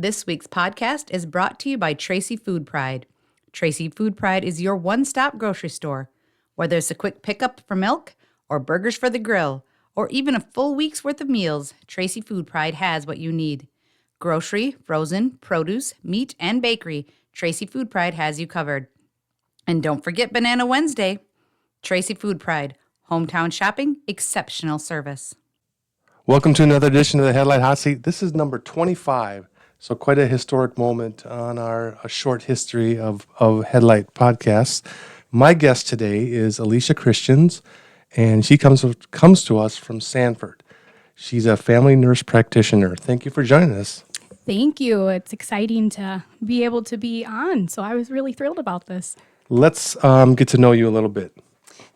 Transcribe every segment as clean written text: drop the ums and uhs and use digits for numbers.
This week's podcast is brought to you by Tracy Food Pride. Tracy Food Pride is your one-stop grocery store. Whether it's a quick pickup for milk, or burgers for the grill, or even a full week's worth of meals, Tracy Food Pride has what you need. Grocery, frozen, produce, meat, and bakery, Tracy Food Pride has you covered. And don't forget Banana Wednesday. Tracy Food Pride, hometown shopping, exceptional service. Welcome to another edition of the Headlight Hot Seat. This is number 25, so quite a historic moment on our short history of Headlight podcasts. My guest today is Elishia Christians, and she comes to us from Sanford. She's a family nurse practitioner. Thank you for joining us. Thank you. It's exciting to be able to be on, so I was really thrilled about this. Let's get to know you a little bit.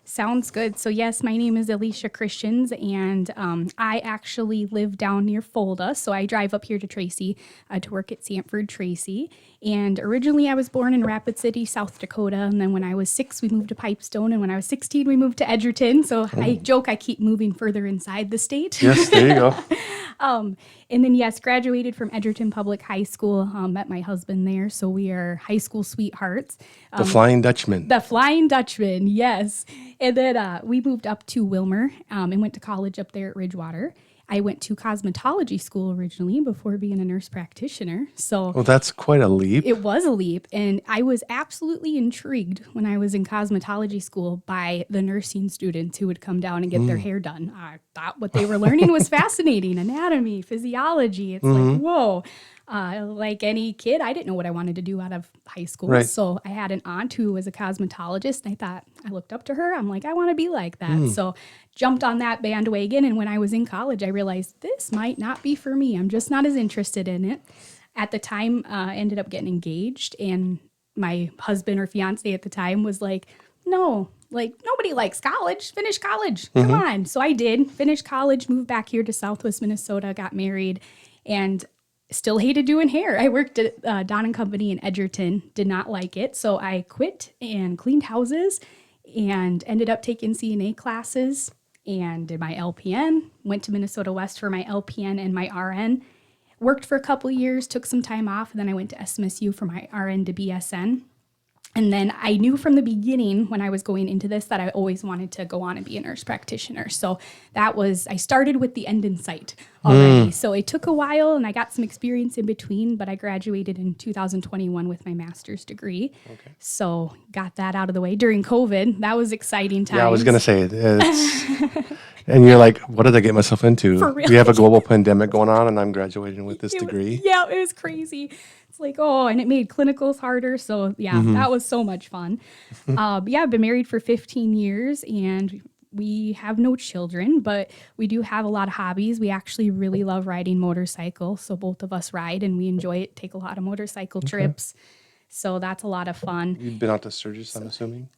Sounds good. So yes, my name is Elishia Christians, and I actually live down near Fulda, so I drive up here to Tracy to work at Sanford Tracy. And originally I was born in Rapid City, South Dakota, and then when I was 6, we moved to Pipestone, and when I was 16, we moved to Edgerton. So I joke I keep moving further inside the state. Yes, there you go. And then, yes, graduated from Edgerton Public High School, met my husband there, so we are high school sweethearts. The Flying Dutchman. The Flying Dutchman, yes. And then we moved up to Wilmer and went to college up there at Ridgewater. I went to cosmetology school originally before being a nurse practitioner. So Well, that's quite a leap. it was a leap, and I was absolutely intrigued when I was in cosmetology school by the nursing students who would come down and get their hair done. I thought what they were learning was fascinating. Anatomy, physiology. It's like, whoa. Like any kid, I didn't know what I wanted to do out of high school. Right. So I had an aunt who was a cosmetologist, and I looked up to her. I'm like, I want to be like that. So jumped on that bandwagon, and when I was in college, I realized this might not be for me. I'm just not as interested in it. At the time, ended up getting engaged, and my husband or fiance at the time was like, no, like nobody likes college. Finish college. Come on. So I did finish college, moved back here to Southwest Minnesota, got married, and still hated doing hair. I worked at Don & Company in Edgerton, did not like it. So I quit and cleaned houses and ended up taking CNA classes and did my LPN, went to Minnesota West for my LPN and my RN. Worked for a couple of years, took some time off, and then I went to SMSU for my RN to BSN. And then I knew from the beginning when I was going into this that I always wanted to go on and be a nurse practitioner. So I started with the end in sight already. So it took a while and I got some experience in between, but I graduated in 2021 with my master's degree. Okay. So got that out of the way during COVID. That was exciting times. Yeah, I was going to say it. And you're like, what did I get myself into? For real? We have a global pandemic going on, and I'm graduating with this degree. It was crazy. It's like, and it made clinicals harder. So, that was so much fun. I've been married for 15 years, and we have no children, but we do have a lot of hobbies. We actually really love riding motorcycles. So both of us ride, and we enjoy it, take a lot of motorcycle trips. So that's a lot of fun. You've been out to Sturgis, I'm assuming?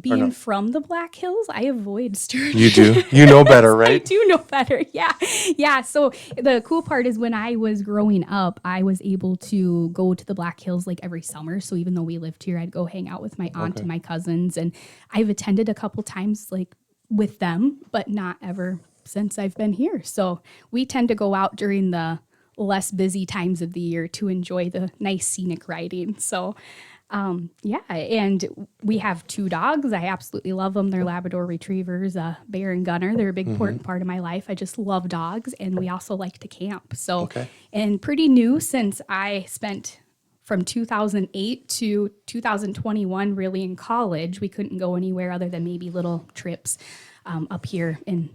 Being from the Black Hills, I avoid Sturgis. You do? You know better, right? I do know better, yeah. Yeah, so the cool part is when I was growing up, I was able to go to the Black Hills like every summer. So even though we lived here, I'd go hang out with my aunt and my cousins. And I've attended a couple times like with them, but not ever since I've been here. So we tend to go out during the less busy times of the year to enjoy the nice scenic riding. So, and we have 2 dogs. I absolutely love them. They're Labrador Retrievers, Bear and Gunner. They're a big important part of my life. I just love dogs, and we also like to camp. So, and pretty new since I spent from 2008 to 2021 really in college. We couldn't go anywhere other than maybe little trips up here in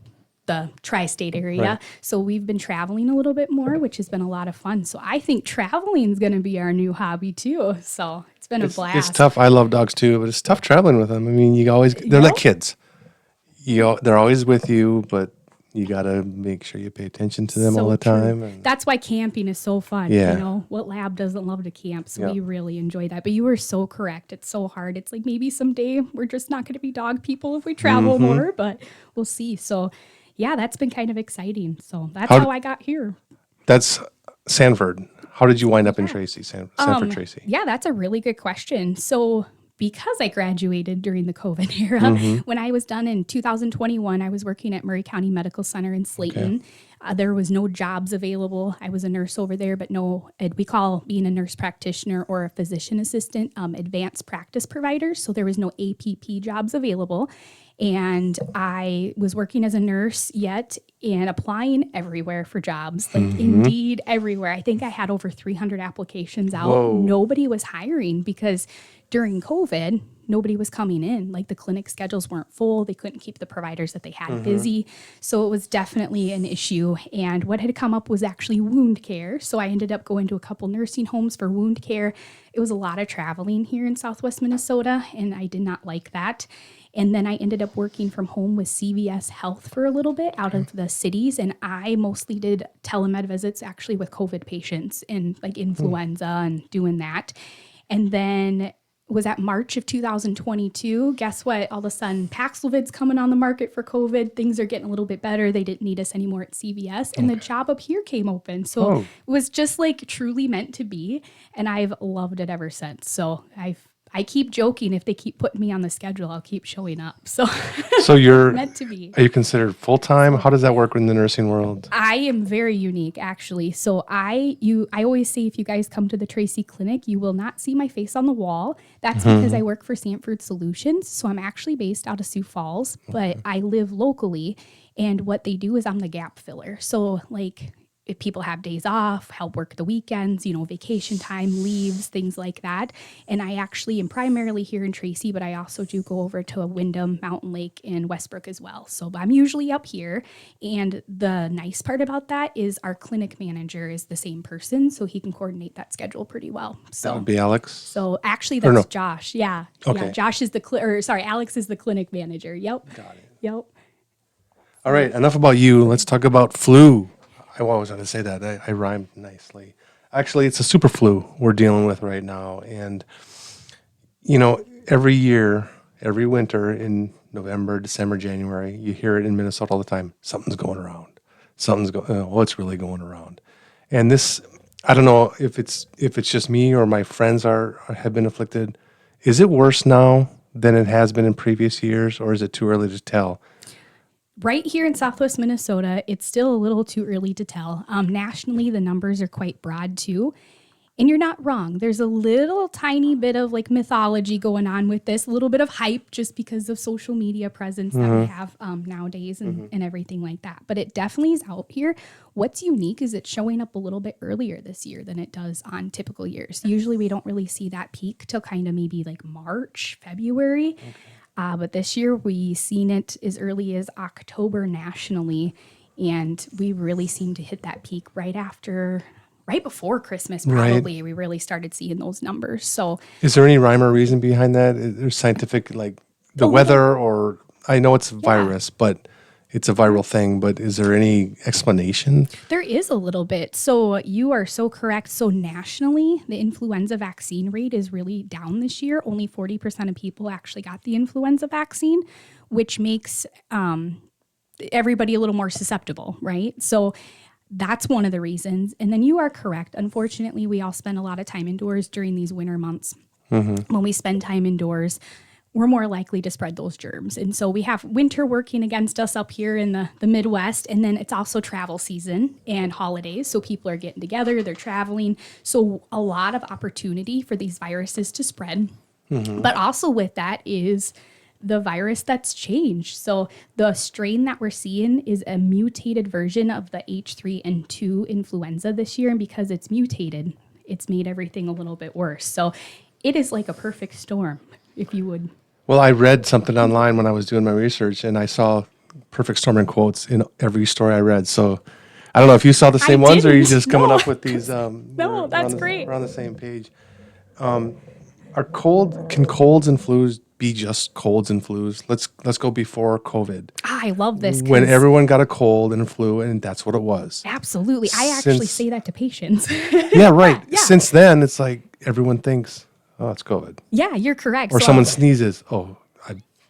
the tri-state area. Right. So we've been traveling a little bit more, which has been a lot of fun. So I think traveling is going to be our new hobby too. So it's been a blast. It's tough. I love dogs too, but it's tough traveling with them. I mean, they're like kids. They're always with you, but you got to make sure you pay attention to them all the time. And that's why camping is so fun. Yeah. You know, what lab doesn't love to camp? So we really enjoy that. But you were so correct. It's so hard. It's like maybe someday we're just not going to be dog people if we travel more, but we'll see. So yeah, that's been kind of exciting. So that's how I got here. That's Sanford. How did you wind up in Tracy, Sanford Tracy? Yeah, that's a really good question. So because I graduated during the COVID era. When I was done in 2021, I was working at Murray County Medical Center in Slayton. There was no jobs available. I was a nurse over there, but we call being a nurse practitioner or a physician assistant advanced practice provider. So there was no APP jobs available. And I was working as a nurse and applying everywhere for jobs, like Indeed, everywhere. I think I had over 300 applications out. Whoa. Nobody was hiring because during COVID, nobody was coming in. Like the clinic schedules weren't full. They couldn't keep the providers that they had busy. So it was definitely an issue. And what had come up was actually wound care. So I ended up going to a couple nursing homes for wound care. It was a lot of traveling here in Southwest Minnesota, and I did not like that. And then I ended up working from home with CVS Health for a little bit out of the cities. And I mostly did telemed visits actually with COVID patients and like influenza and doing that. And then was at March of 2022. Guess what? All of a sudden, Paxlovid's coming on the market for COVID. Things are getting a little bit better. They didn't need us anymore at CVS. And the job up here came open. So it was just like truly meant to be. And I've loved it ever since. So I keep joking, if they keep putting me on the schedule, I'll keep showing up. So you're meant to be. Are you considered full-time? How does that work in the nursing world? I am very unique, actually. So I always say, if you guys come to the Tracy Clinic, you will not see my face on the wall. That's because I work for Sanford Solutions. So I'm actually based out of Sioux Falls, but I live locally. And what they do is I'm the gap filler. So like, if people have days off, help work the weekends, vacation time, leaves, things like that. And I actually am primarily here in Tracy, but I also do go over to Windham, Mountain Lake, and Westbrook as well. So I'm usually up here. And the nice part about that is our clinic manager is the same person, so he can coordinate that schedule pretty well. So That would be Alex? So actually that's Josh. Yeah. Okay. Yeah. Josh is Alex is the clinic manager. Yep. Got it. Yep. All right, enough about you. Let's talk about flu. I always want to say that. I rhymed nicely. Actually, it's a super flu we're dealing with right now. And, every year, every winter in November, December, January, you hear it in Minnesota all the time. Something's going around. What's really going around? And this, I don't know if it's just me or my friends have been afflicted. Is it worse now than it has been in previous years, or is it too early to tell? Right here in Southwest Minnesota, it's still a little too early to tell. Nationally, the numbers are quite broad too. And you're not wrong. There's a little tiny bit of like mythology going on with this, a little bit of hype just because of social media presence that we have nowadays and everything like that. But it definitely is out here. What's unique is it's showing up a little bit earlier this year than it does on typical years. Usually we don't really see that peak till kind of maybe like March, February. Okay. But this year we seen it as early as October nationally, and we really seemed to hit that peak right before Christmas probably. Right. We really started seeing those numbers. So is there any rhyme or reason behind that? Is there scientific, like the weather, or I know it's a virus, but it's a viral thing, but is there any explanation? There is a little bit. So you are so correct. So nationally, the influenza vaccine rate is really down this year. Only 40% of people actually got the influenza vaccine, which makes everybody a little more susceptible, right? So that's one of the reasons. And then you are correct. Unfortunately, we all spend a lot of time indoors during these winter months. When we spend time indoors, we're more likely to spread those germs. And so we have winter working against us up here in the Midwest. And then it's also travel season and holidays. So people are getting together, they're traveling. So a lot of opportunity for these viruses to spread. But also with that is the virus that's changed. So the strain that we're seeing is a mutated version of the H3N2 influenza this year. And because it's mutated, it's made everything a little bit worse. So it is like a perfect storm, if you would. Well, I read something online when I was doing my research, and I saw perfect storm in quotes in every story I read. So I don't know if you saw the same ones, or are you just coming up with these? No, that's great. We're on the same page. Can colds and flus be just colds and flus? Let's go before COVID. I love this. When everyone got a cold and a flu, and that's what it was. Absolutely. I actually say that to patients. Yeah, right. Yeah. Since then, it's like everyone thinks, oh, it's COVID. Yeah, you're correct. Or someone sneezes, I'm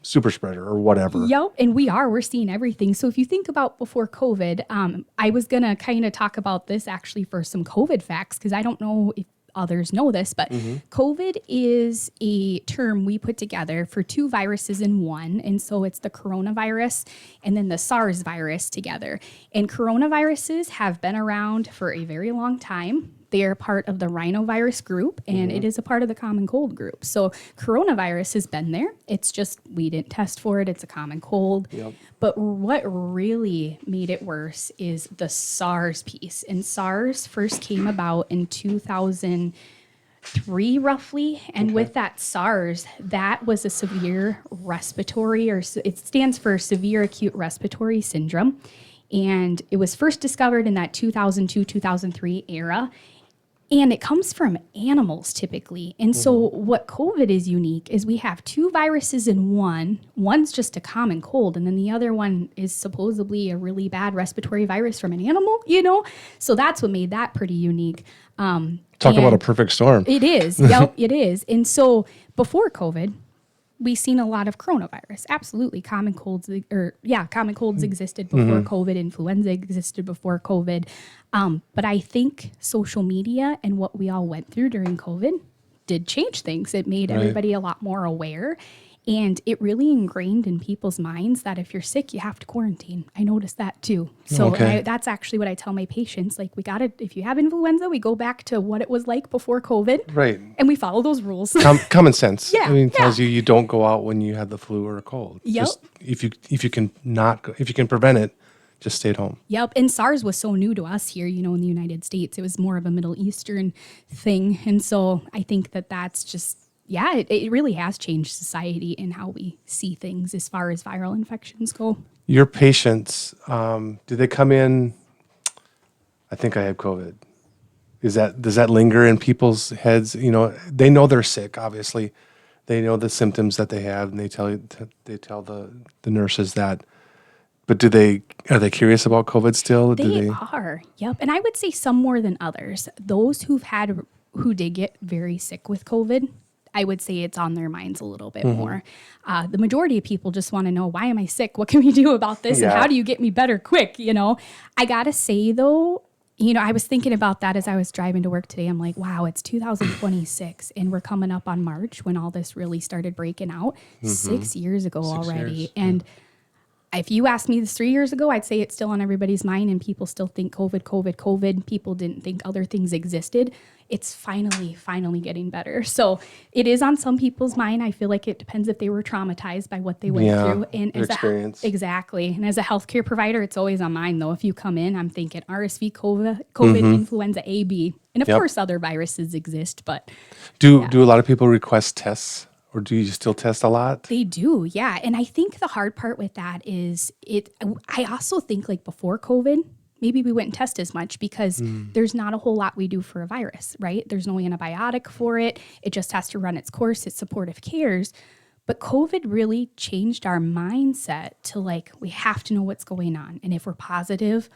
super spreader or whatever. Yep, and we're seeing everything. So if you think about before COVID, I was going to kind of talk about this actually for some COVID facts, because I don't know if others know this, but COVID is a term we put together for two viruses in one. And so it's the coronavirus and then the SARS virus together. And coronaviruses have been around for a very long time. They are part of the rhinovirus group, and it is a part of the common cold group. So coronavirus has been there. It's just we didn't test for it. It's a common cold. Yep. But what really made it worse is the SARS piece. And SARS first came about in 2003, roughly. And with that SARS, that was a severe respiratory, or it stands for severe acute respiratory syndrome. And it was first discovered in that 2002, 2003 era. And it comes from animals typically. And so what COVID is unique is we have two viruses in one. One's just a common cold, and then the other one is supposedly a really bad respiratory virus from an animal, So that's what made that pretty unique. Talk about a perfect storm. It is. Yep, it is. And so before COVID, we've seen a lot of coronavirus. Absolutely. Common colds existed before COVID. Influenza existed before COVID. But I think social media and what we all went through during COVID did change things. It made everybody a lot more aware. And it really ingrained in people's minds that if you're sick, you have to quarantine. I noticed that too. So that's actually what I tell my patients. Like, if you have influenza, we go back to what it was like before COVID. Right. And we follow those rules. Common sense. Yeah, I mean, tells you don't go out when you have the flu or a cold. Yep. Just if you can prevent it, just stay at home. Yep. And SARS was so new to us here, in the United States. It was more of a Middle Eastern thing. And so I think that's just, it really has changed society and how we see things as far as viral infections go. Your patients, do they come in, I think I have COVID? Does that linger in people's heads? They know they're sick, obviously. They know the symptoms that they have, and they tell the nurses that. But are they curious about COVID still? They are. Yep. And I would say some more than others. Those who did get very sick with COVID, I would say it's on their minds a little bit more. The majority of people just want to know, why am I sick? What can we do about this? And how do you get me better quick? I got to say though, I was thinking about that as I was driving to work today. I'm like, wow, it's 2026 and we're coming up on March when all this really started breaking out 6 years ago already. Years. And if you asked me this 3 years ago, I'd say it's still on everybody's mind and people still think COVID. People didn't think other things existed. It's finally getting better. So it is on some people's mind. I feel like it depends if they were traumatized by what they went through. And experience. Exactly. And as a healthcare provider, it's always on mine though. If you come in, I'm thinking RSV, COVID, influenza A, B. And of course other viruses exist, but. Do a lot of people request tests? Or do you still test a lot? They do, yeah. And I think the hard part with that is I also think like before COVID, maybe we wouldn't test as much because there's not a whole lot we do for a virus, right? There's no antibiotic for it. It just has to run its course. It's supportive cares. But COVID really changed our mindset to like, we have to know what's going on. And if we're positive,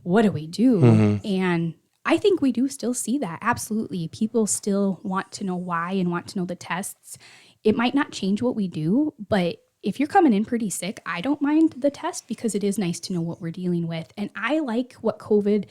what do we do? And I think we do still see that. Absolutely. People still want to know why and want to know the tests. It might not change what we do, but if you're coming in pretty sick, I don't mind the test because it is nice to know what we're dealing with. And I like what COVID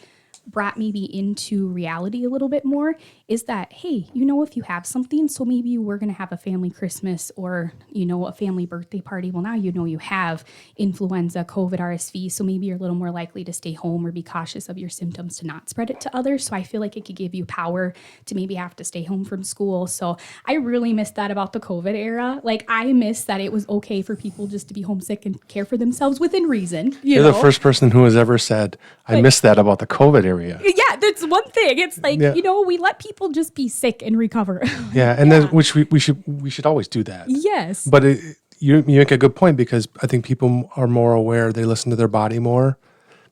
brought maybe into reality a little bit more is that, hey, if you have something, so maybe you were going to have a family Christmas or, a family birthday party. Well, now you have influenza, COVID, RSV, so maybe you're a little more likely to stay home or be cautious of your symptoms to not spread it to others. So I feel like it could give you power to maybe have to stay home from school. So I really miss that about the COVID era. Like I miss that it was okay for people just to be homesick and care for themselves within reason. You're the first person who has ever said, I miss that about the COVID area. Yeah, that's one thing. It's like, we let people just be sick and recover. Yeah, and then which we should always do that. Yes. But you make a good point because I think people are more aware. They listen to their body more.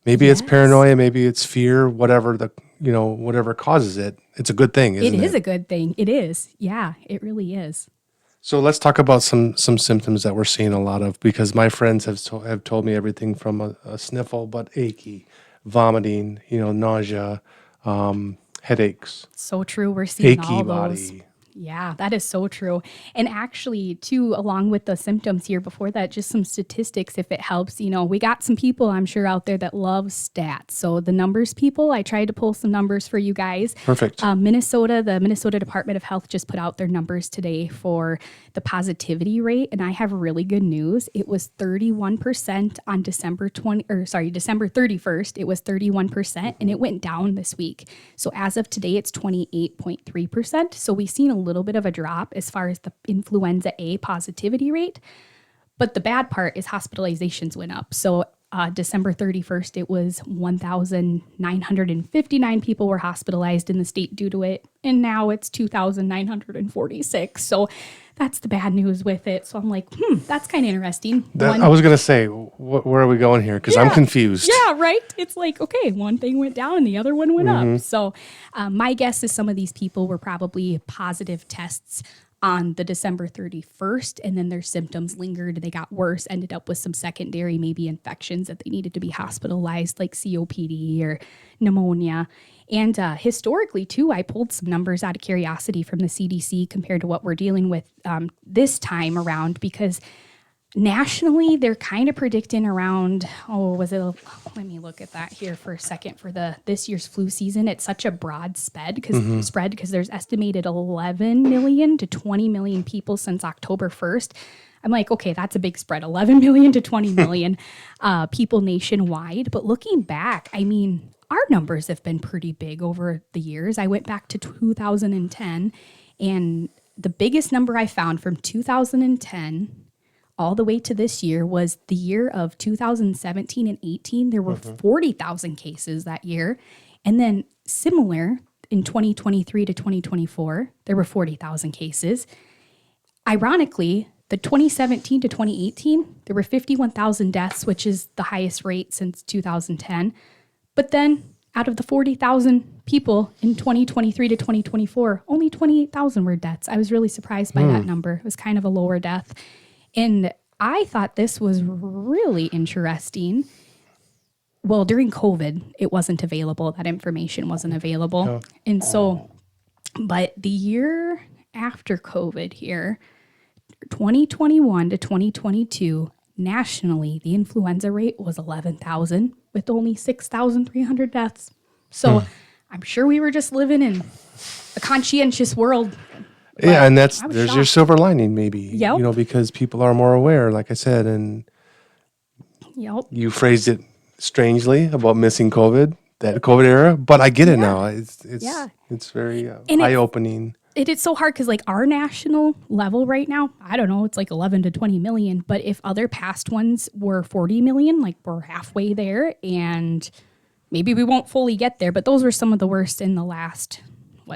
Maybe it's paranoia, maybe it's fear, whatever whatever causes it. It's a good thing, isn't it? It is a good thing. It is. Yeah, it really is. So let's talk about some symptoms that we're seeing a lot of because my friends have told me everything from a sniffle, but achy, vomiting, nausea, headaches. So true. We're seeing achy all those. body. Yeah, that is so true. And actually, too, along with the symptoms here, before that, just some statistics if it helps. We got some people, I'm sure, out there that love stats. So the numbers people, I tried to pull some numbers for you guys. Perfect. The Minnesota Department of Health just put out their numbers today for the positivity rate. And I have really good news. It was 31% on December 31st. It was 31%, and it went down this week. So as of today, it's 28.3%. So we've seen a little bit of a drop as far as the influenza A positivity rate. But the bad part is hospitalizations went up. So December 31st, it was 1,959 people were hospitalized in the state due to it. And now it's 2,946. So that's the bad news with it. So I'm like, that's kind of interesting. I was going to say, where are we going here? Because I'm confused. Yeah, right? It's like, okay, one thing went down and the other one went up. So my guess is some of these people were probably positive tests on the December 31st, and then their symptoms lingered. They got worse, ended up with some secondary maybe infections that they needed to be hospitalized, like COPD or pneumonia. And historically, too, I pulled some numbers out of curiosity from the CDC compared to what we're dealing with this time around, because nationally, they're kind of predicting around, let me look at that here for a second for this year's flu season. It's such a broad spread because there's estimated 11 million to 20 million people since October 1st. I'm like, okay, that's a big spread, 11 million to 20 million people nationwide. But looking back, I mean, our numbers have been pretty big over the years. I went back to 2010, and the biggest number I found from 2010 all the way to this year was the year of 2017 and 18. There were 40,000 cases that year. And then similar in 2023 to 2024, there were 40,000 cases. Ironically, the 2017 to 2018, there were 51,000 deaths, which is the highest rate since 2010. But then out of the 40,000 people in 2023 to 2024, only 28,000 were deaths. I was really surprised by that number. It was kind of a lower death. And I thought this was really interesting. Well, during COVID, it wasn't available. That information wasn't available. Oh. And so, but the year after COVID here, 2021 to 2022, nationally, the influenza rate was 11,000 with only 6,300 deaths. So I'm sure we were just living in a conscientious world. Yeah, and there's shocked. your silver lining, maybe. Yep. Because people are more aware, like I said, and you phrased it strangely about missing COVID, that COVID era, but I get it now. It's very eye-opening. It is so hard because like our national level right now, I don't know, it's like 11 to 20 million. But if other past ones were 40 million, like we're halfway there, and maybe we won't fully get there. But those were some of the worst in the last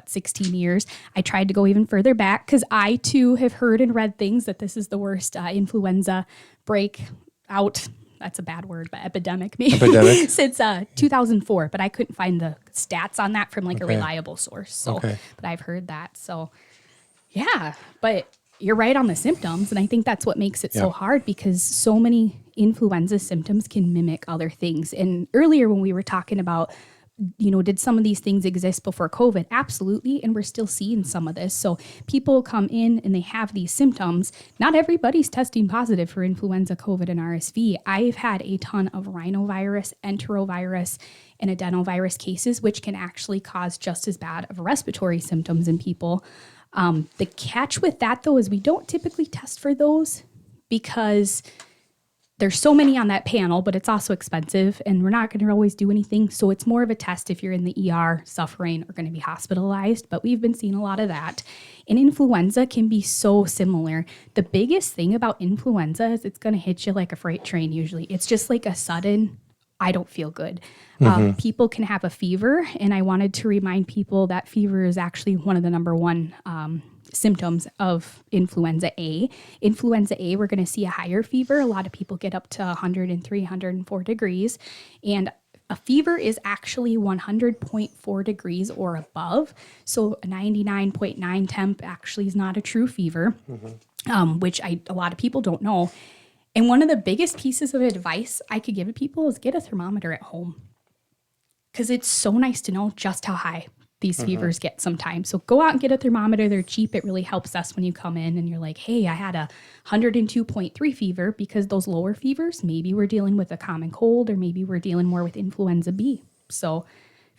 16 years. I tried to go even further back because I too have heard and read things that this is the worst influenza breakout. That's a bad word, but epidemic maybe since 2004. But I couldn't find the stats on that from like a reliable source. So, but I've heard that. So, yeah. But you're right on the symptoms, and I think that's what makes it so hard because so many influenza symptoms can mimic other things. And earlier when we were talking about, did some of these things exist before COVID? Absolutely. And we're still seeing some of this. So people come in and they have these symptoms. Not everybody's testing positive for influenza, COVID, and RSV. I've had a ton of rhinovirus, enterovirus, and adenovirus cases, which can actually cause just as bad of respiratory symptoms in people. The catch with that, though, is we don't typically test for those because there's so many on that panel, but it's also expensive and we're not going to always do anything. So it's more of a test if you're in the ER suffering or going to be hospitalized, but we've been seeing a lot of that. And influenza can be so similar. The biggest thing about influenza is it's going to hit you like a freight train usually. It's just like a sudden, I don't feel good. People can have a fever, and I wanted to remind people that fever is actually one of the number one symptoms of influenza A. Influenza A, we're going to see a higher fever. A lot of people get up to 103, 104 degrees. And a fever is actually 100.4 degrees or above. So a 99.9 temp actually is not a true fever, which a lot of people don't know. And one of the biggest pieces of advice I could give to people is get a thermometer at home. Because it's so nice to know just how high these fevers get sometimes. So go out and get a thermometer. They're cheap. It really helps us when you come in and you're like, hey, I had a 102.3 fever, because those lower fevers, maybe we're dealing with a common cold, or maybe we're dealing more with influenza B. So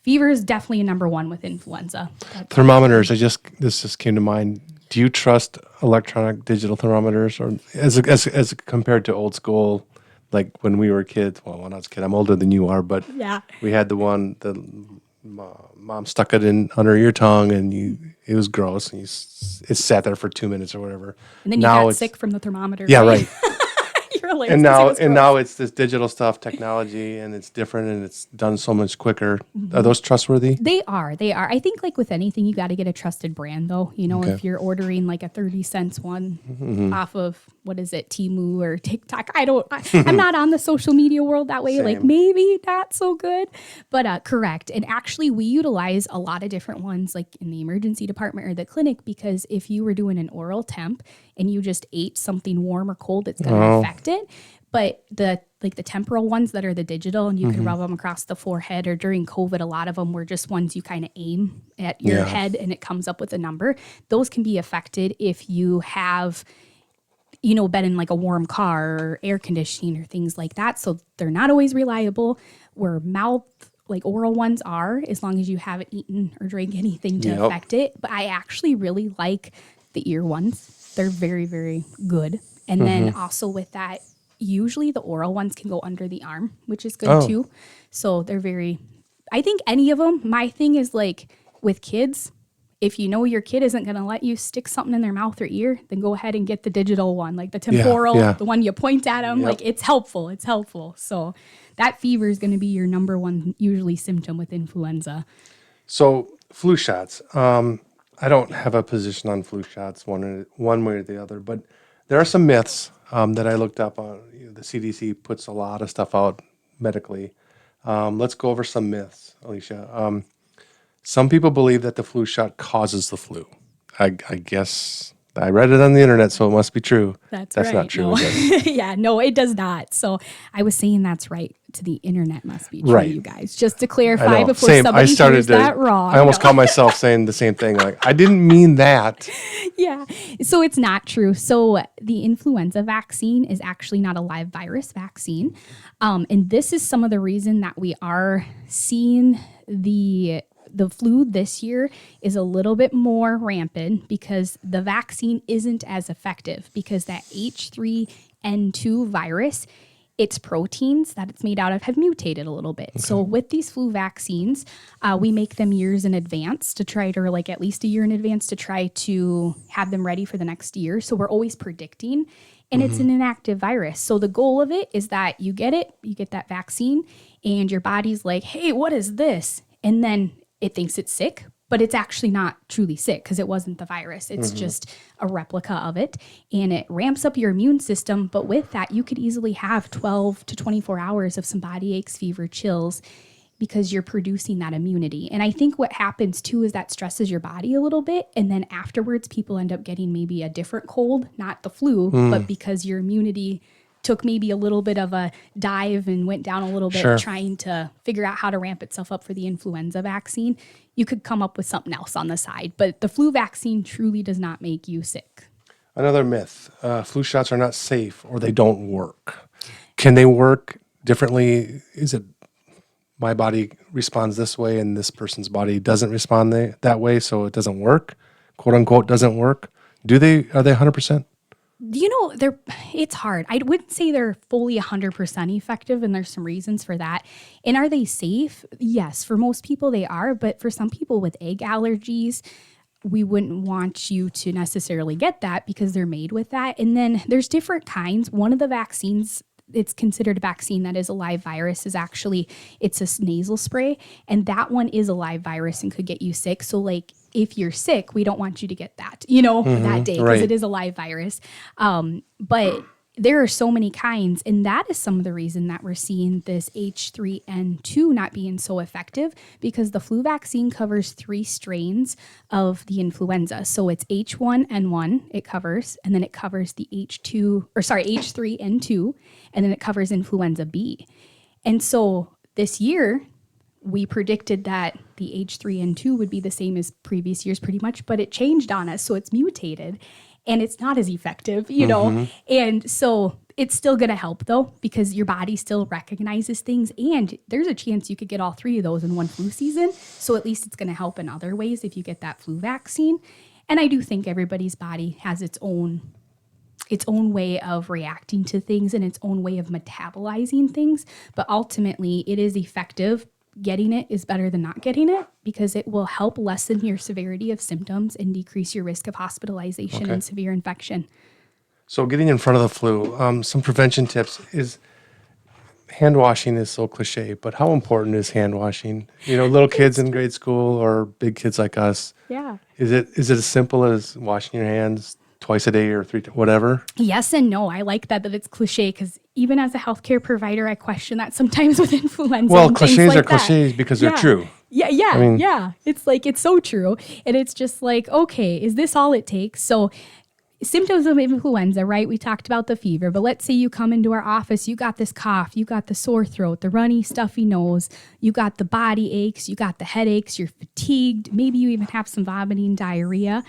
fever is definitely a number one with influenza. Thermometers, this just came to mind. Do you trust electronic digital thermometers, or as compared to old school, like when we were kids? Well, when I was a kid, I'm older than you are, but Yeah. we had the one that mom stuck it in under your tongue, and it was gross, and it sat there for 2 minutes or whatever. And then you got sick from the thermometer. Yeah, right. You're like, And now it's this digital stuff, technology, and it's different, and it's done so much quicker. Are those trustworthy? They are. I think like with anything, you got to get a trusted brand though. You know, if you're ordering like a 30 cents one off of, what is it, Temu or TikTok? I'm not on the social media world that way. Same. Like maybe not so good, but correct. And actually we utilize a lot of different ones like in the emergency department or the clinic, because if you were doing an oral temp and you just ate something warm or cold, it's going to affect it. But the temporal ones that are the digital, and you can rub them across the forehead, or during COVID, a lot of them were just ones you kind of aim at your head and it comes up with a number. Those can be affected if you have, been in like a warm car or air conditioning or things like that. So they're not always reliable. Where mouth, like oral ones are, as long as you haven't eaten or drank anything to affect it. But I actually really like the ear ones. They're very, very good. And then also with that, usually the oral ones can go under the arm, which is good too. So I think any of them, my thing is like with kids, if you know your kid isn't going to let you stick something in their mouth or ear, then go ahead and get the digital one, like the temporal, the one you point at them. Like it's helpful. It's helpful. So that fever is going to be your number one usually symptom with influenza. So flu shots. I don't have a position on flu shots one way or the other, but there are some myths that I looked up on. The CDC puts a lot of stuff out medically. Let's go over some myths, Elishia. Some people believe that the flu shot causes the flu. I guess I read it on the internet, so it must be true. That's right. That's not true, no. is it? Yeah, no, it does not. So I was saying that's right. To the internet must be true, you guys. Just to clarify before somebody hears that wrong. I almost caught myself saying the same thing. Like, I didn't mean that. Yeah. So it's not true. So the influenza vaccine is actually not a live virus vaccine. And this is some of the reason that we are seeing the flu this year is a little bit more rampant, because the vaccine isn't as effective, because that H3N2 virus, its proteins that it's made out of have mutated a little bit. Okay. So with these flu vaccines, we make them years in advance to try to, or like at least a year in advance to try to have them ready for the next year. So we're always predicting, and it's an inactive virus. So the goal of it is that you get that vaccine, and your body's like, hey, what is this? And then it thinks it's sick, but it's actually not truly sick because it wasn't the virus. It's just a replica of it, and it ramps up your immune system. But with that, you could easily have 12 to 24 hours of some body aches, fever, chills, because you're producing that immunity. And I think what happens too is that stresses your body a little bit. And then afterwards, people end up getting maybe a different cold, not the flu, but because your immunity took maybe a little bit of a dive and went down a little bit trying to figure out how to ramp itself up for the influenza vaccine, you could come up with something else on the side. But the flu vaccine truly does not make you sick. Another myth, flu shots are not safe or they don't work. Can they work differently? Is it my body responds this way and this person's body doesn't respond that way, so it doesn't work, quote unquote, doesn't work? Are they 100%? It's hard. I wouldn't say they're fully 100% effective, and there's some reasons for that. And are they safe? Yes, for most people they are, but for some people with egg allergies, we wouldn't want you to necessarily get that because they're made with that. And then there's different kinds. One of the vaccines, it's considered a vaccine that is a live virus, is actually, it's a nasal spray, and that one is a live virus and could get you sick. So like, if you're sick, we don't want you to get that, that day, because it is a live virus. But there are so many kinds, and that is some of the reason that we're seeing this H3N2 not being so effective, because the flu vaccine covers 3 strains of the influenza. So it's H1N1 it covers, and then it covers the H3N2, and then it covers influenza B. And so this year, we predicted that the H3N2 would be the same as previous years pretty much, but it changed on us. So it's mutated and it's not as effective, you know? And so it's still going to help though, because your body still recognizes things and there's a chance you could get all 3 of those in one flu season. So at least it's going to help in other ways if you get that flu vaccine. And I do think everybody's body has its own way of reacting to things and its own way of metabolizing things. But ultimately it is effective. Getting it is better than not getting it because it will help lessen your severity of symptoms and decrease your risk of hospitalization and severe infection. So getting in front of the flu, some prevention tips is hand washing is so cliche, but how important is hand washing? You know, little kids in grade school or big kids like us. Yeah. Is it as simple as washing your hands twice a day or 3, whatever? Yes and no. I like that it's cliche because even as a healthcare provider, I question that sometimes with influenza. Well, and cliches things like are cliches because they're true. Yeah. It's like, it's so true. And it's just like, okay, is this all it takes? So symptoms of influenza, right? We talked about the fever, but let's say you come into our office, you got this cough, you got the sore throat, the runny, stuffy nose, you got the body aches, you got the headaches, you're fatigued, maybe you even have some vomiting, diarrhea.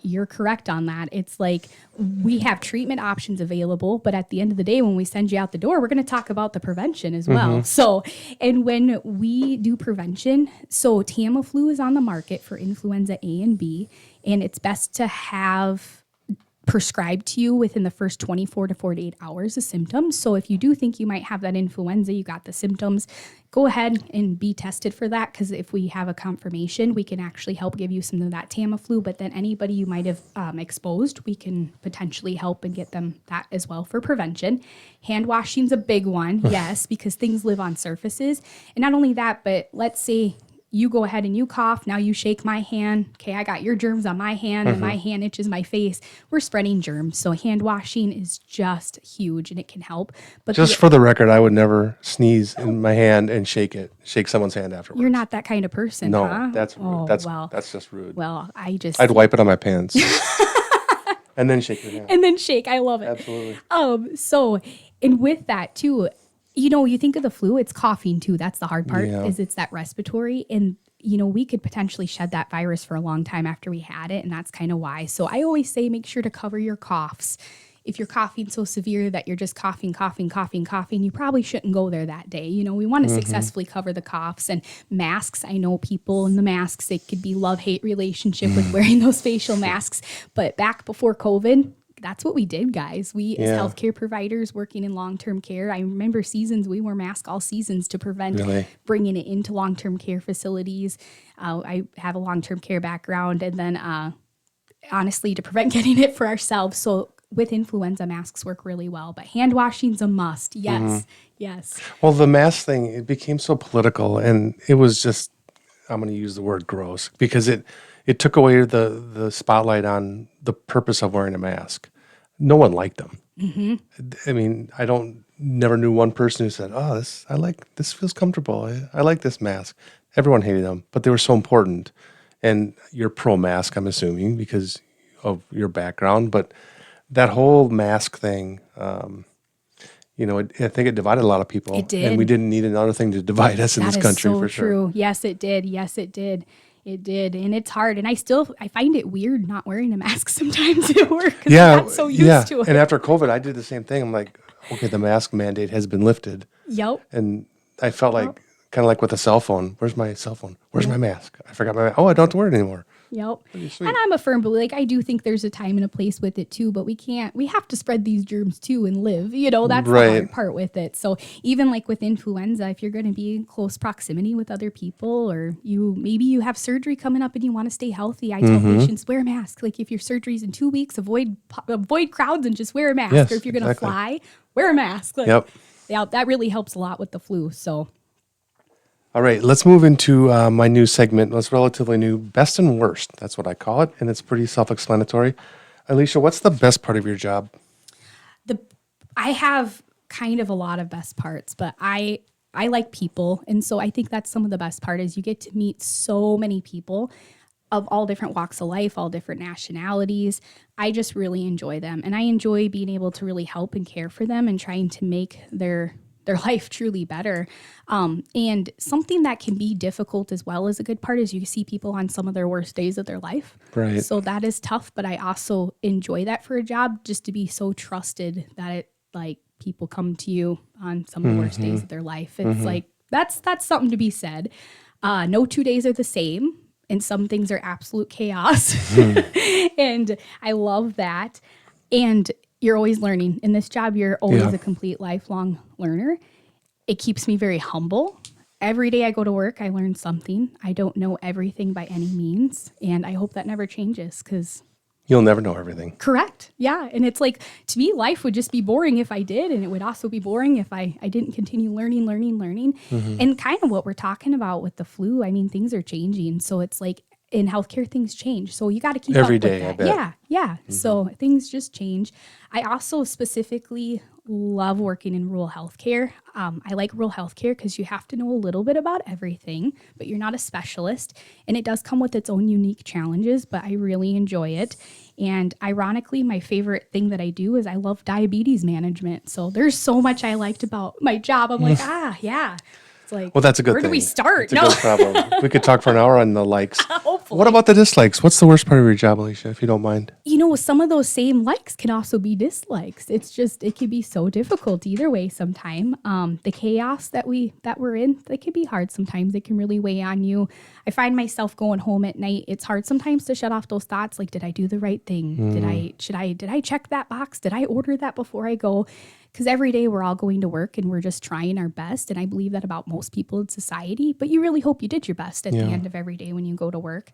You're correct on that. It's like we have treatment options available, but at the end of the day, when we send you out the door, we're going to talk about the prevention as well. So, and when we do prevention, so Tamiflu is on the market for influenza A and B, and it's best to have prescribed to you within the first 24 to 48 hours of symptoms. So if you do think you might have that influenza, you got the symptoms, go ahead and be tested for that, because if we have a confirmation, we can actually help give you some of that Tamiflu. But then anybody you might have exposed, we can potentially help and get them that as well for prevention. Hand washing's a big one, yes, because things live on surfaces. And not only that, but let's say you go ahead and you cough. Now you shake my hand. Okay, I got your germs on my hand and my hand itches my face. We're spreading germs. So hand washing is just huge and it can help. But just for the record, I would never sneeze in my hand and shake someone's hand afterwards. You're not that kind of person, no, huh? that's rude. Oh, That's just rude. Well, I'd wipe it on my pants and then shake your hand. And then shake. I love it. Absolutely. So, and with that too, you know, you think of the flu, it's coughing too. That's the hard part, is it's that respiratory. And, you know, we could potentially shed that virus for a long time after we had it. And that's kind of why. So I always say, make sure to cover your coughs. If you're coughing so severe that you're just coughing, you probably shouldn't go there that day. You know, we want to successfully cover the coughs. And masks, I know people in the masks, it could be love-hate relationship with wearing those facial masks. But back before COVID, that's what we did, guys. We, as healthcare providers working in long-term care, I remember seasons we wore masks all seasons to prevent bringing it into long-term care facilities. I have a long-term care background, and then honestly, to prevent getting it for ourselves. So with influenza, masks work really well, but hand washing's a must. Yes, yes. Well, the mask thing, it became so political, and it was just, I'm going to use the word gross, because it took away the spotlight on the purpose of wearing a mask. No one liked them. I mean, never knew one person who said, "Oh, this feels comfortable. I like this mask." Everyone hated them, but they were so important. And you're pro-mask, I'm assuming, because of your background. But that whole mask thing, you know, I think it divided a lot of people. It did. And we didn't need another thing to divide us in this country, for sure. True. Yes, it did. It did. And it's hard. And I find it weird not wearing a mask sometimes at work because I'm not so used to it. And after COVID, I did the same thing. I'm like, okay, the mask mandate has been lifted. Yep. And I felt like, kind of like with a cell phone. Where's my cell phone? Where's my mask? I forgot my mask. Oh, I don't have to wear it anymore. Yep. And I'm a firm believer, like, I do think there's a time and a place with it too, but we have to spread these germs too and live, you know, that's the hard part with it. So even like with influenza, if you're going to be in close proximity with other people, or maybe you have surgery coming up and you want to stay healthy, I tell patients, wear a mask. Like if your surgery's in 2 weeks, avoid crowds and just wear a mask. Yes, or if you're going to fly, wear a mask. Like, yep. That really helps a lot with the flu. So. All right, let's move into my new segment. It's relatively new, best and worst. That's what I call it, and it's pretty self-explanatory. Elishia, what's the best part of your job? I have kind of a lot of best parts, but I like people, and so I think that's some of the best part is you get to meet so many people of all different walks of life, all different nationalities. I just really enjoy them, and I enjoy being able to really help and care for them and trying to make their their life truly better. And something that can be difficult as well as a good part is you see people on some of their worst days of their life. Right. So that is tough, but I also enjoy that for a job, just to be so trusted that it like people come to you on some of the worst days of their life. It's like, that's something to be said. No 2 days are the same. And some things are absolute chaos. And I love that. And you're always learning. In this job, you're always a complete lifelong learner. It keeps me very humble. Every day I go to work, I learn something. I don't know everything by any means. And I hope that never changes because... You'll never know everything. Correct. Yeah. And it's like, to me, life would just be boring if I did. And it would also be boring if I didn't continue learning. And kind of what we're talking about with the flu, I mean, things are changing. So it's like in healthcare, things change. So you got to keep every up day, with I that. bet. Yeah. So things just change. I also specifically love working in rural healthcare. I like rural healthcare because you have to know a little bit about everything, but you're not a specialist. And it does come with its own unique challenges, but I really enjoy it. And ironically, my favorite thing that I do is I love diabetes management. So there's so much I liked about my job. I'm like, yeah. It's like, Well, that's a good where thing. do we start? It's a good problem. We could talk for an hour on the likes. Hopefully. What about the dislikes? What's the worst part of your job, Elishia, if you don't mind? You know, some of those same likes can also be dislikes. It's just, it can be so difficult either way sometime. The chaos that we're in, that can be hard sometimes. It can really weigh on you. I find myself going home at night. It's hard sometimes to shut off those thoughts. Like, did I do the right thing? Did I check that box? Did I order that before I go? Because every day we're all going to work and we're just trying our best. And I believe that about most people in society, but you really hope you did your best at the end of every day when you go to work.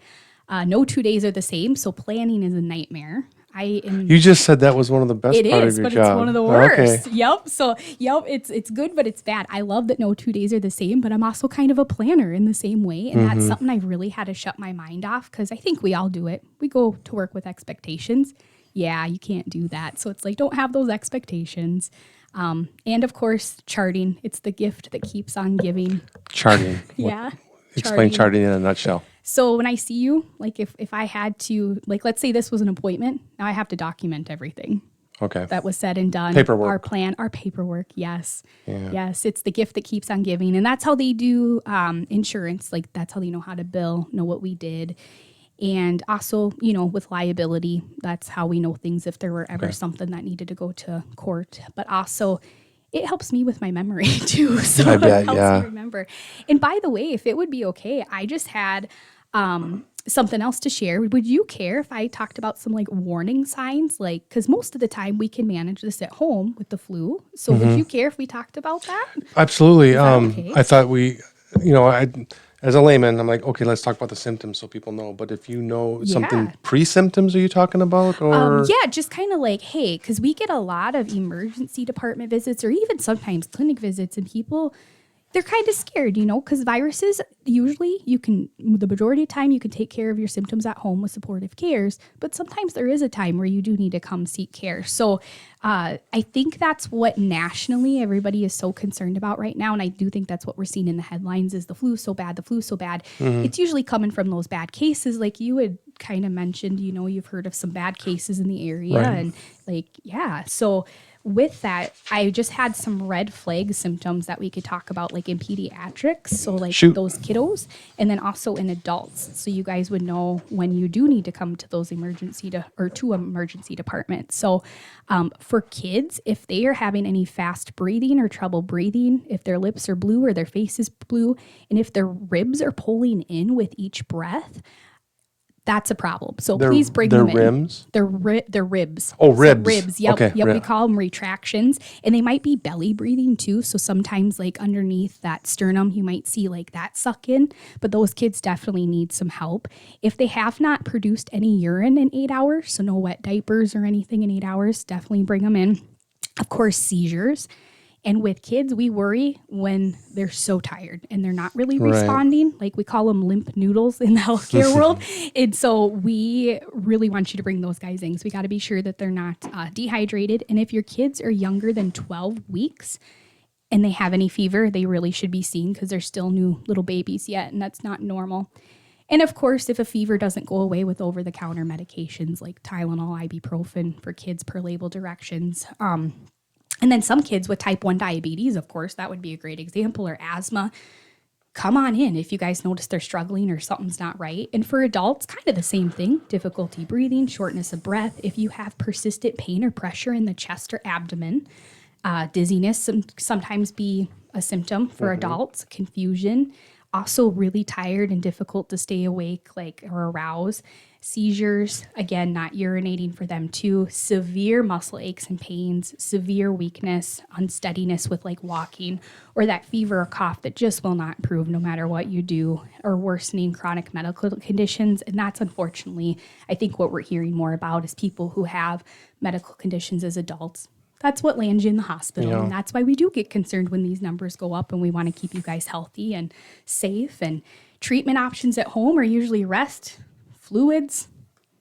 No 2 days are the same. So planning is a nightmare. You just said that was one of the best part of your job. It is, but it's one of the worst. Okay. Yep. So, it's good, but it's bad. I love that no 2 days are the same, but I'm also kind of a planner in the same way. And that's something I've really had to shut my mind off because I think we all do it. We go to work with expectations. Yeah, you can't do that. So it's like, don't have those expectations. And of course, charting. It's the gift that keeps on giving. Charting. Yeah. Explain charting in a nutshell. So when I see you, like if I had to, like, let's say this was an appointment, now I have to document everything. Okay. That was said and done. Paperwork. Our plan, our paperwork. Yes. Yeah. Yes. It's the gift that keeps on giving. And that's how they do insurance. Like that's how they know how to bill, know what we did. And also, with liability, that's how we know things if there were ever something that needed to go to court. But also, it helps me with my memory too. So I bet, it helps me remember. And by the way, if it would be okay, I just had something else to share. Would you care if I talked about some like warning signs? Like, because most of the time we can manage this at home with the flu. So would you care if we talked about that? Absolutely. Okay? I thought as a layman, I'm like, okay, let's talk about the symptoms so people know. But if you know something pre-symptoms, are you talking about? Or just kind of like, hey, because we get a lot of emergency department visits or even sometimes clinic visits, and people, they're kind of scared, because viruses, usually the majority of the time you can take care of your symptoms at home with supportive cares, but sometimes there is a time where you do need to come seek care. So I think that's what nationally everybody is so concerned about right now. And I do think that's what we're seeing in the headlines is the flu's so bad. It's usually coming from those bad cases. Like you had kind of mentioned, you've heard of some bad cases in the area. Right. And so with that, I just had some red flag symptoms that we could talk about, like in pediatrics. So like those kiddos, and then also in adults. So you guys would know when you do need to come to those emergency department. So for kids, if they are having any fast breathing or trouble breathing, if their lips are blue or their face is blue, and if their ribs are pulling in with each breath, that's a problem. So please bring them in. Their ribs. Oh, ribs. So ribs. Yep. Okay, yep. We call them retractions. And they might be belly breathing too. So sometimes like underneath that sternum, you might see like that suck in. But those kids definitely need some help. If they have not produced any urine in 8 hours, so no wet diapers or anything in 8 hours, definitely bring them in. Of course, seizures. And with kids, we worry when they're so tired and they're not really responding. Like we call them limp noodles in the healthcare world. And so we really want you to bring those guys in. So we got to be sure that they're not dehydrated. And if your kids are younger than 12 weeks and they have any fever, they really should be seen because they're still new little babies yet. And that's not normal. And of course, if a fever doesn't go away with over-the-counter medications like Tylenol, ibuprofen for kids per label directions, And then some kids with type 1 diabetes, of course, that would be a great example, or asthma. Come on in if you guys notice they're struggling or something's not right. And for adults, kind of the same thing: difficulty breathing, shortness of breath. If you have persistent pain or pressure in the chest or abdomen, dizziness sometimes be a symptom for adults, confusion, also really tired and difficult to stay awake, or arouse, seizures, again, not urinating for them too, severe muscle aches and pains, severe weakness, unsteadiness with walking, or that fever or cough that just will not improve no matter what you do, or worsening chronic medical conditions. And that's unfortunately, I think, what we're hearing more about is people who have medical conditions as adults. That's what lands you in the hospital. Yeah. And that's why we do get concerned when these numbers go up, and we want to keep you guys healthy and safe. And treatment options at home are usually rest, fluids.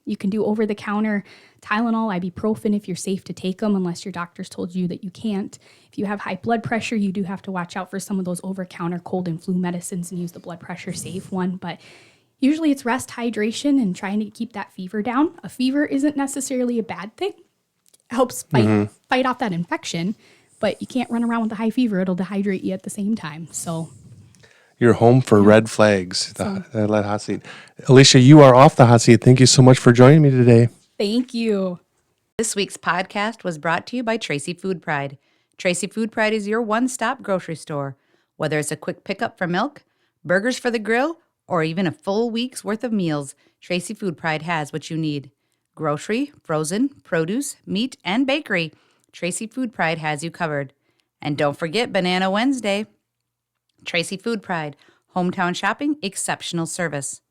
You can do over-the-counter Tylenol, ibuprofen if you're safe to take them, unless your doctor's told you that you can't. If you have high blood pressure, you do have to watch out for some of those over-counter cold and flu medicines and use the blood pressure safe one. But usually it's rest, hydration, and trying to keep that fever down. A fever isn't necessarily a bad thing. Helps fight off that infection, but you can't run around with a high fever. It'll dehydrate you at the same time. So You're home for red flags, the Headlight Hot Seat. Elishia, you are off the hot seat. Thank you so much for joining me today. thank you. This week's podcast was brought to you by Tracy Food Pride. Tracy Food Pride is your one-stop grocery store. Whether it's a quick pickup for milk, burgers for the grill, or even a full week's worth of meals, Tracy Food Pride has what you need. Grocery, frozen, produce, meat, and bakery, Tracy Food Pride has you covered. And don't forget Banana Wednesday. Tracy Food Pride, hometown shopping, exceptional service.